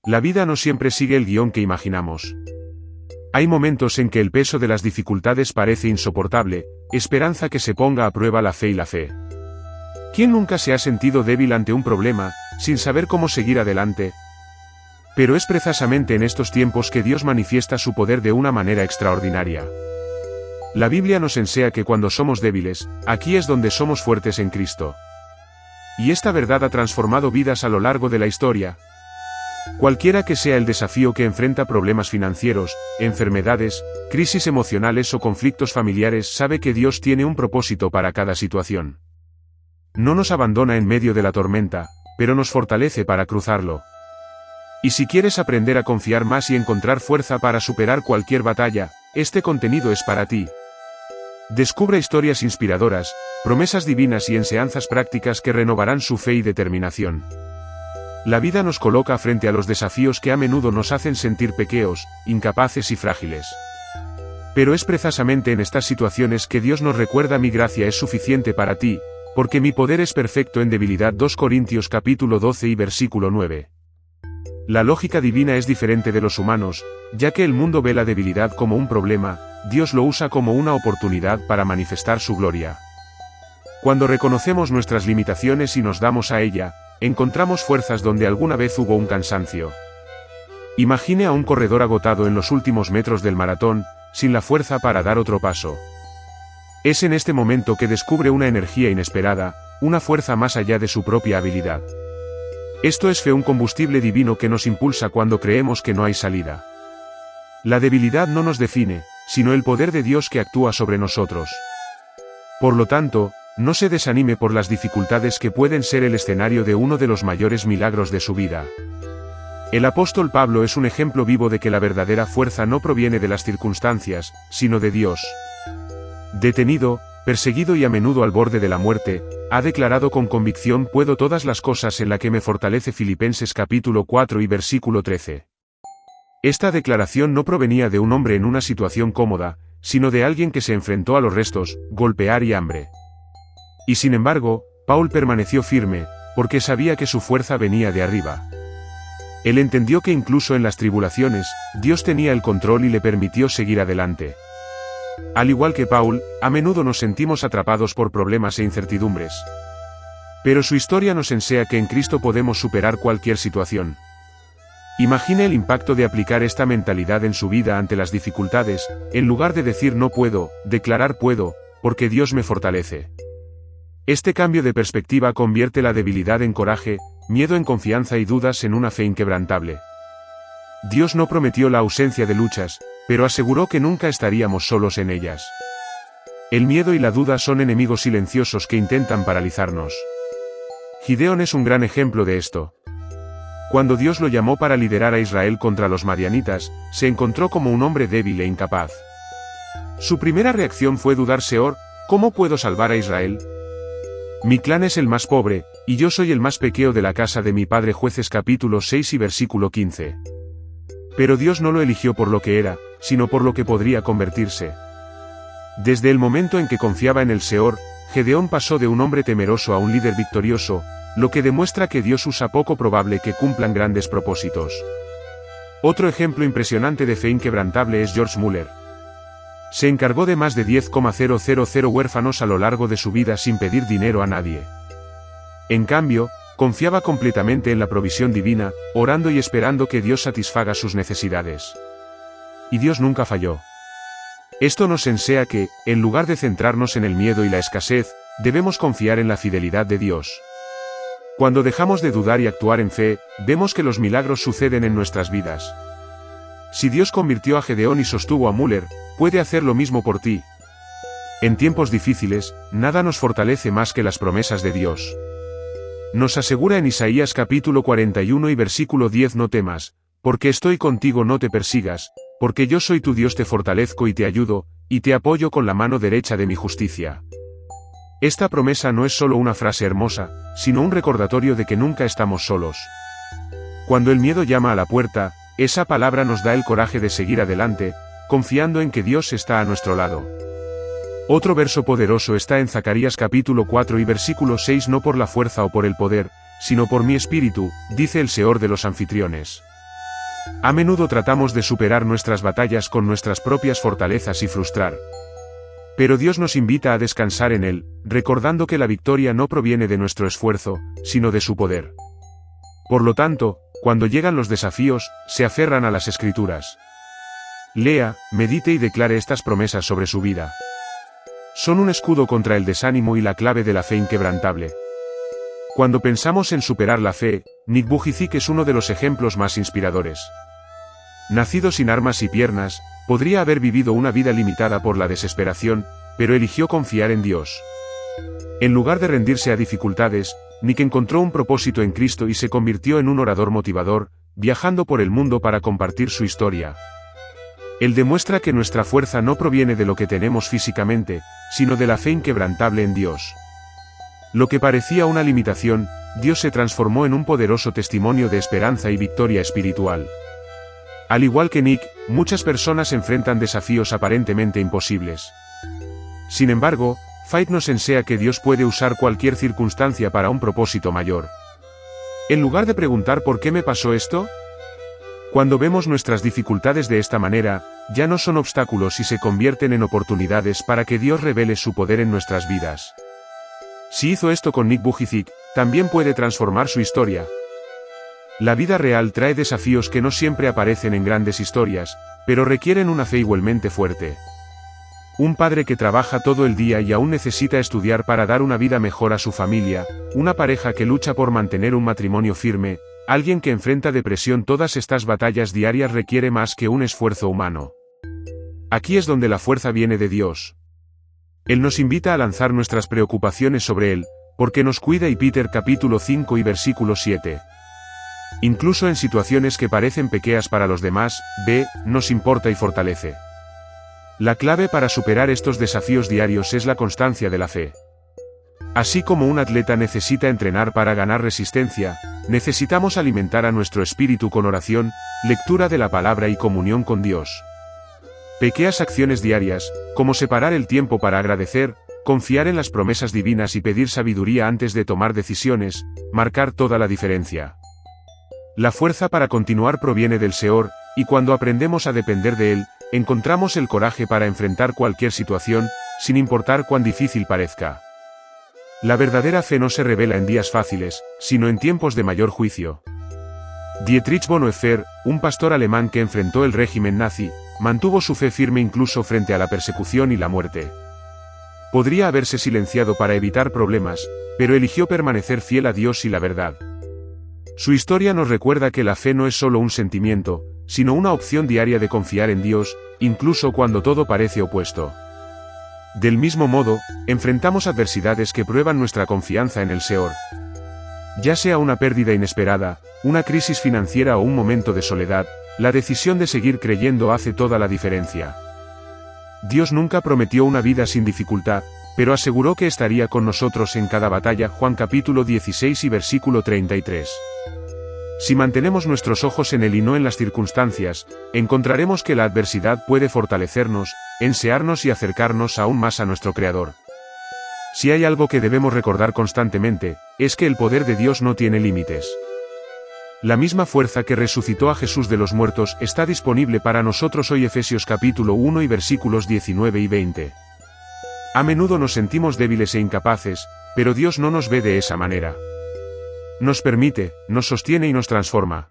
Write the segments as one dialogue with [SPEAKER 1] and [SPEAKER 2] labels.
[SPEAKER 1] La vida no siempre sigue el guión que imaginamos. Hay momentos en que el peso de las dificultades parece insoportable, esperanza que se ponga a prueba la fe y la fe. ¿Quién nunca se ha sentido débil ante un problema, sin saber cómo seguir adelante? Pero es precisamente en estos tiempos que Dios manifiesta su poder de una manera extraordinaria. La Biblia nos enseña que cuando somos débiles, aquí es donde somos fuertes en Cristo. Y esta verdad ha transformado vidas a lo largo de la historia. Cualquiera que sea el desafío que enfrenta problemas financieros, enfermedades, crisis emocionales o conflictos familiares, sabe que Dios tiene un propósito para cada situación. No nos abandona en medio de la tormenta, pero nos fortalece para cruzarlo. Y si quieres aprender a confiar más y encontrar fuerza para superar cualquier batalla, este contenido es para ti. Descubre historias inspiradoras, promesas divinas y enseñanzas prácticas que renovarán su fe y determinación. La vida nos coloca frente a los desafíos que a menudo nos hacen sentir pequeños, incapaces y frágiles. Pero es precisamente en estas situaciones que Dios nos recuerda: mi gracia es suficiente para ti, porque mi poder es perfecto en debilidad. 2 Corintios capítulo 12 y versículo 9. La lógica divina es diferente de los humanos, ya que el mundo ve la debilidad como un problema, Dios lo usa como una oportunidad para manifestar su gloria. Cuando reconocemos nuestras limitaciones y nos damos a ella, encontramos fuerzas donde alguna vez hubo un cansancio. Imagine a un corredor agotado en los últimos metros del maratón, sin la fuerza para dar otro paso. Es en este momento que descubre una energía inesperada, una fuerza más allá de su propia habilidad. Esto es fe, un combustible divino que nos impulsa cuando creemos que no hay salida. La debilidad no nos define, sino el poder de Dios que actúa sobre nosotros. Por lo tanto, no se desanime por las dificultades que pueden ser el escenario de uno de los mayores milagros de su vida. El apóstol Pablo es un ejemplo vivo de que la verdadera fuerza no proviene de las circunstancias, sino de Dios. Detenido, perseguido y a menudo al borde de la muerte, ha declarado con convicción: puedo todas las cosas en la que me fortalece. Filipenses capítulo 4 y versículo 13. Esta declaración no provenía de un hombre en una situación cómoda, sino de alguien que se enfrentó a los restos, golpear y hambre. Y sin embargo, Paul permaneció firme, porque sabía que su fuerza venía de arriba. Él entendió que incluso en las tribulaciones, Dios tenía el control y le permitió seguir adelante. Al igual que Paul, a menudo nos sentimos atrapados por problemas e incertidumbres. Pero su historia nos enseña que en Cristo podemos superar cualquier situación. Imagine el impacto de aplicar esta mentalidad en su vida ante las dificultades, en lugar de decir no puedo, declarar puedo, porque Dios me fortalece. Este cambio de perspectiva convierte la debilidad en coraje, miedo en confianza y dudas en una fe inquebrantable. Dios no prometió la ausencia de luchas, pero aseguró que nunca estaríamos solos en ellas. El miedo y la duda son enemigos silenciosos que intentan paralizarnos. Gideón es un gran ejemplo de esto. Cuando Dios lo llamó para liderar a Israel contra los madianitas, se encontró como un hombre débil e incapaz. Su primera reacción fue dudar: Señor, ¿cómo puedo salvar a Israel? Mi clan es el más pobre, y yo soy el más pequeño de la casa de mi padre. Jueces capítulo 6 y versículo 15. Pero Dios no lo eligió por lo que era, sino por lo que podría convertirse. Desde el momento en que confiaba en el Señor, Gedeón pasó de un hombre temeroso a un líder victorioso, lo que demuestra que Dios usa poco probable que cumplan grandes propósitos. Otro ejemplo impresionante de fe inquebrantable es George Muller. Se encargó de más de 10,000 huérfanos a lo largo de su vida sin pedir dinero a nadie. En cambio, confiaba completamente en la provisión divina, orando y esperando que Dios satisfaga sus necesidades. Y Dios nunca falló. Esto nos enseña que, en lugar de centrarnos en el miedo y la escasez, debemos confiar en la fidelidad de Dios. Cuando dejamos de dudar y actuar en fe, vemos que los milagros suceden en nuestras vidas. Si Dios convirtió a Gedeón y sostuvo a Muller, puede hacer lo mismo por ti. En tiempos difíciles, nada nos fortalece más que las promesas de Dios. Nos asegura en Isaías capítulo 41 y versículo 10: no temas, porque estoy contigo, no te persigas, porque yo soy tu Dios, te fortalezco y te ayudo, y te apoyo con la mano derecha de mi justicia. Esta promesa no es solo una frase hermosa, sino un recordatorio de que nunca estamos solos. Cuando el miedo llama a la puerta, esa palabra nos da el coraje de seguir adelante, confiando en que Dios está a nuestro lado. Otro verso poderoso está en Zacarías capítulo 4 y versículo 6: no por la fuerza o por el poder, sino por mi espíritu, dice el Señor de los anfitriones. A menudo tratamos de superar nuestras batallas con nuestras propias fortalezas y frustrar. Pero Dios nos invita a descansar en Él, recordando que la victoria no proviene de nuestro esfuerzo, sino de su poder. Por lo tanto, cuando llegan los desafíos, se aferran a las Escrituras. Lea, medite y declare estas promesas sobre su vida. Son un escudo contra el desánimo y la clave de la fe inquebrantable. Cuando pensamos en superar la fe, Nick Vujicic es uno de los ejemplos más inspiradores. Nacido sin armas y piernas, podría haber vivido una vida limitada por la desesperación, pero eligió confiar en Dios. En lugar de rendirse a dificultades, Nick encontró un propósito en Cristo y se convirtió en un orador motivador, viajando por el mundo para compartir su historia. Él demuestra que nuestra fuerza no proviene de lo que tenemos físicamente, sino de la fe inquebrantable en Dios. Lo que parecía una limitación, Dios se transformó en un poderoso testimonio de esperanza y victoria espiritual. Al igual que Nick, muchas personas enfrentan desafíos aparentemente imposibles. Sin embargo, Faith nos enseña que Dios puede usar cualquier circunstancia para un propósito mayor. En lugar de preguntar ¿por qué me pasó esto? Cuando vemos nuestras dificultades de esta manera, ya no son obstáculos y se convierten en oportunidades para que Dios revele su poder en nuestras vidas. Si hizo esto con Nick Vujicic, también puede transformar su historia. La vida real trae desafíos que no siempre aparecen en grandes historias, pero requieren una fe igualmente fuerte. Un padre que trabaja todo el día y aún necesita estudiar para dar una vida mejor a su familia, una pareja que lucha por mantener un matrimonio firme, alguien que enfrenta depresión. Todas estas batallas diarias requiere más que un esfuerzo humano. Aquí es donde la fuerza viene de Dios. Él nos invita a lanzar nuestras preocupaciones sobre Él, porque nos cuida. Y Peter capítulo 5 y versículo 7. Incluso en situaciones que parecen pequeñas para los demás, nos importa y fortalece. La clave para superar estos desafíos diarios es la constancia de la fe. Así como un atleta necesita entrenar para ganar resistencia, necesitamos alimentar a nuestro espíritu con oración, lectura de la palabra y comunión con Dios. Pequeñas acciones diarias, como separar el tiempo para agradecer, confiar en las promesas divinas y pedir sabiduría antes de tomar decisiones, marcar toda la diferencia. La fuerza para continuar proviene del Señor, y cuando aprendemos a depender de Él, encontramos el coraje para enfrentar cualquier situación, sin importar cuán difícil parezca. La verdadera fe no se revela en días fáciles, sino en tiempos de mayor juicio. Dietrich Bonhoeffer, un pastor alemán que enfrentó el régimen nazi, mantuvo su fe firme incluso frente a la persecución y la muerte. Podría haberse silenciado para evitar problemas, pero eligió permanecer fiel a Dios y la verdad. Su historia nos recuerda que la fe no es solo un sentimiento, sino una opción diaria de confiar en Dios, incluso cuando todo parece opuesto. Del mismo modo, enfrentamos adversidades que prueban nuestra confianza en el Señor. Ya sea una pérdida inesperada, una crisis financiera o un momento de soledad, la decisión de seguir creyendo hace toda la diferencia. Dios nunca prometió una vida sin dificultad, pero aseguró que estaría con nosotros en cada batalla. Juan capítulo 16 y versículo 33. Si mantenemos nuestros ojos en Él y no en las circunstancias, encontraremos que la adversidad puede fortalecernos, enseñarnos y acercarnos aún más a nuestro Creador. Si hay algo que debemos recordar constantemente, es que el poder de Dios no tiene límites. La misma fuerza que resucitó a Jesús de los muertos está disponible para nosotros hoy. Efesios capítulo 1 y versículos 19 y 20. A menudo nos sentimos débiles e incapaces, pero Dios no nos ve de esa manera. Nos permite, nos sostiene y nos transforma.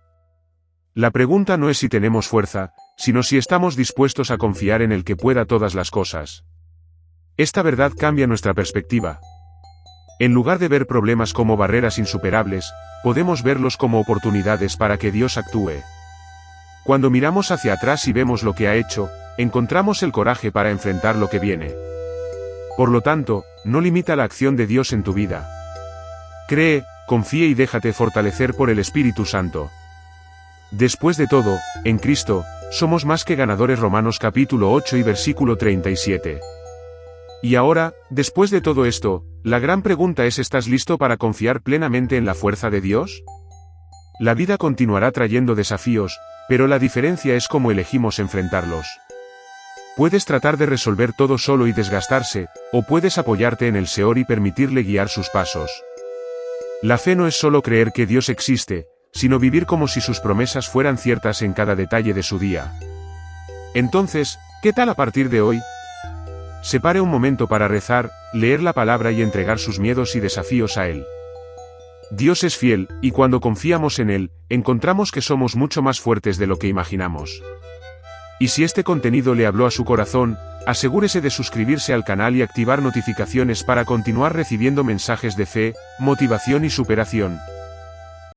[SPEAKER 1] La pregunta no es si tenemos fuerza, sino si estamos dispuestos a confiar en el que pueda todas las cosas. Esta verdad cambia nuestra perspectiva. En lugar de ver problemas como barreras insuperables, podemos verlos como oportunidades para que Dios actúe. Cuando miramos hacia atrás y vemos lo que ha hecho, encontramos el coraje para enfrentar lo que viene. Por lo tanto, no limita la acción de Dios en tu vida. Cree, confía y déjate fortalecer por el Espíritu Santo. Después de todo, en Cristo, somos más que ganadores. Romanos capítulo 8 y versículo 37. Y ahora, después de todo esto, la gran pregunta es: ¿estás listo para confiar plenamente en la fuerza de Dios? La vida continuará trayendo desafíos, pero la diferencia es cómo elegimos enfrentarlos. Puedes tratar de resolver todo solo y desgastarse, o puedes apoyarte en el Señor y permitirle guiar sus pasos. La fe no es solo creer que Dios existe, sino vivir como si sus promesas fueran ciertas en cada detalle de su día. Entonces, ¿qué tal a partir de hoy? Separe un momento para rezar, leer la palabra y entregar sus miedos y desafíos a Él. Dios es fiel, y cuando confiamos en Él, encontramos que somos mucho más fuertes de lo que imaginamos. Y si este contenido le habló a su corazón, asegúrese de suscribirse al canal y activar notificaciones para continuar recibiendo mensajes de fe, motivación y superación.